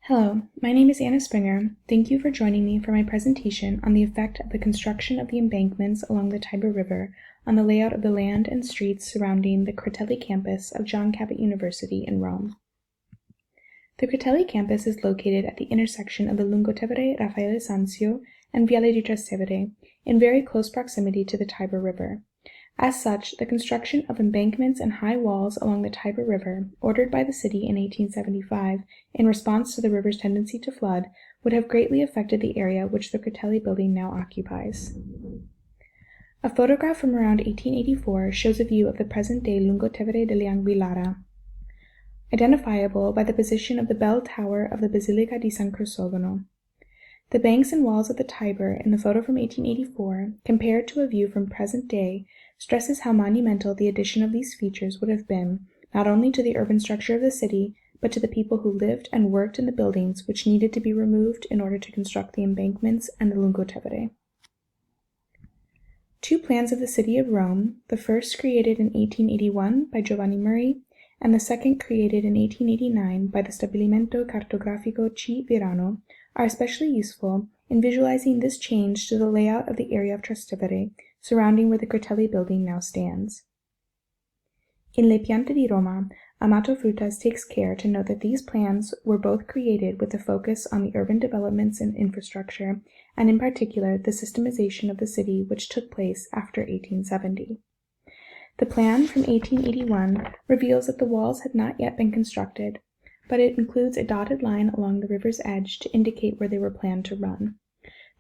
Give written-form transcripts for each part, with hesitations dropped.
Hello, my name is Anna Springer. Thank you for joining me for my presentation on the effect of the construction of the embankments along the Tiber River on the layout of the land and streets surrounding the Critelli campus of John Cabot University in Rome. The Critelli campus is located at the intersection of the Lungotevere Raffaele Sanzio and Viale di Trastevere, in very close proximity to the Tiber River. As such, the construction of embankments and high walls along the Tiber River, ordered by the city in 1875 in response to the river's tendency to flood, would have greatly affected the area which the Critelli building now occupies. A photograph from around 1884 shows a view of the present-day Lungotevere delle Anguillara, identifiable by the position of the bell tower of the Basilica di San Crisogono. The banks and walls of the Tiber in the photo from 1884, compared to a view from present day, stresses how monumental the addition of these features would have been, not only to the urban structure of the city, but to the people who lived and worked in the buildings which needed to be removed in order to construct the embankments and the Lungotevere. Two plans of the city of Rome, the first created in 1881 by Giovanni Murray, and the second created in 1889 by the Stabilimento Cartografico C. Virano, are especially useful in visualizing this change to the layout of the area of Trastevere, surrounding where the Critelli building now stands. In Le Piante di Roma, Amato Frutas takes care to note that these plans were both created with a focus on the urban developments and infrastructure, and in particular the systemization of the city which took place after 1870. The plan from 1881 reveals that the walls had not yet been constructed, but it includes a dotted line along the river's edge to indicate where they were planned to run.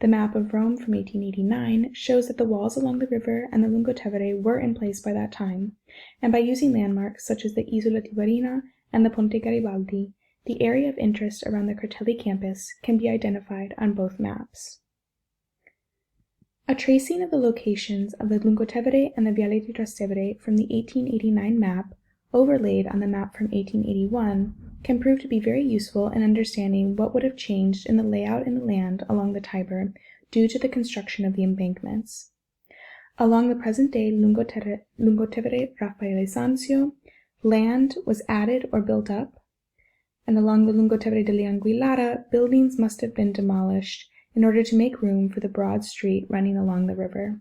The map of Rome from 1889 shows that the walls along the river and the Lungotevere were in place by that time, and by using landmarks such as the Isola Tiberina and the Ponte Garibaldi, the area of interest around the Critelli campus can be identified on both maps. A tracing of the locations of the Lungotevere and the Viale di Trastevere from the 1889 map, overlaid on the map from 1881, can prove to be very useful in understanding what would have changed in the layout in the land along the Tiber due to the construction of the embankments. Along the present-day Lungotevere Raffaele Sanzio, land was added or built up, and along the Lungotevere delle Anguillara, buildings must have been demolished in order to make room for the broad street running along the river.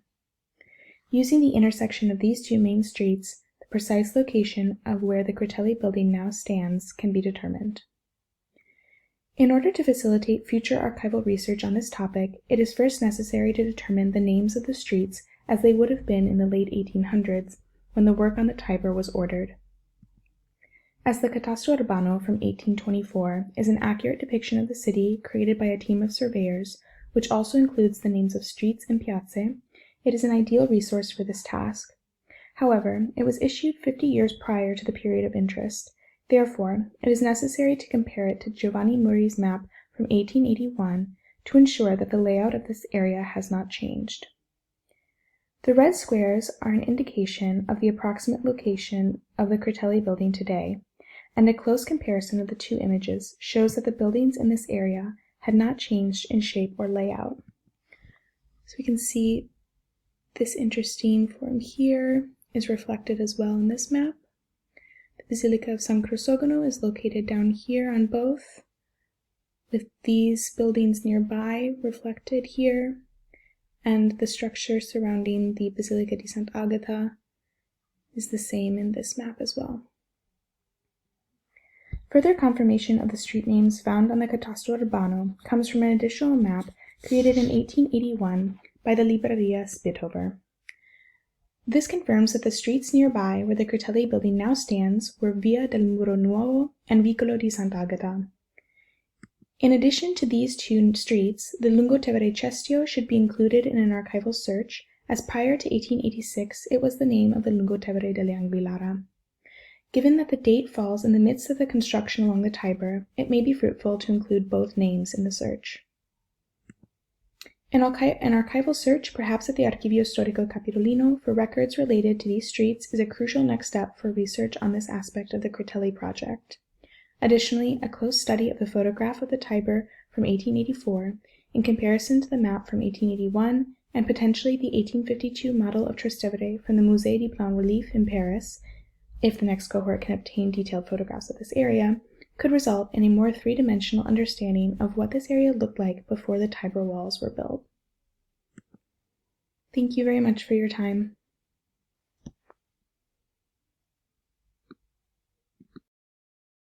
Using the intersection of these two main streets, the precise location of where the Critelli building now stands can be determined. In order to facilitate future archival research on this topic, it is first necessary to determine the names of the streets as they would have been in the late 1800s, when the work on the Tiber was ordered. As the Catastro Urbano from 1824 is an accurate depiction of the city created by a team of surveyors, which also includes the names of streets and piazze, it is an ideal resource for this task. However, it was issued 50 years prior to the period of interest. Therefore, it is necessary to compare it to Giovanni Murray's map from 1881 to ensure that the layout of this area has not changed. The red squares are an indication of the approximate location of the Critelli building today, and a close comparison of the two images shows that the buildings in this area had not changed in shape or layout. So we can see this interesting form here is reflected as well in this map. The Basilica of San Crisogono is located down here on both, with these buildings nearby reflected here, and the structure surrounding the Basilica di Sant'Agata is the same in this map as well. Further confirmation of the street names found on the Catastro Urbano comes from an additional map created in 1881 by the Libreria Spithover. This confirms that the streets nearby where the Critelli building now stands were Via del Muro Nuovo and Vicolo di Sant'Agata. In addition to these two streets, the Lungotevere Cestio should be included in an archival search, as prior to 1886 it was the name of the Lungotevere delle Anguillara. Given that the date falls in the midst of the construction along the Tiber, it may be fruitful to include both names in the search. An archival search, perhaps at the Archivio Storico Capitolino, for records related to these streets is a crucial next step for research on this aspect of the Critelli project. Additionally, a close study of the photograph of the Tiber from 1884, in comparison to the map from 1881, and potentially the 1852 model of Trastevere from the Musée du Plan Relief in Paris, if the next cohort can obtain detailed photographs of this area, could result in a more three-dimensional understanding of what this area looked like before the Tiber walls were built. Thank you very much for your time.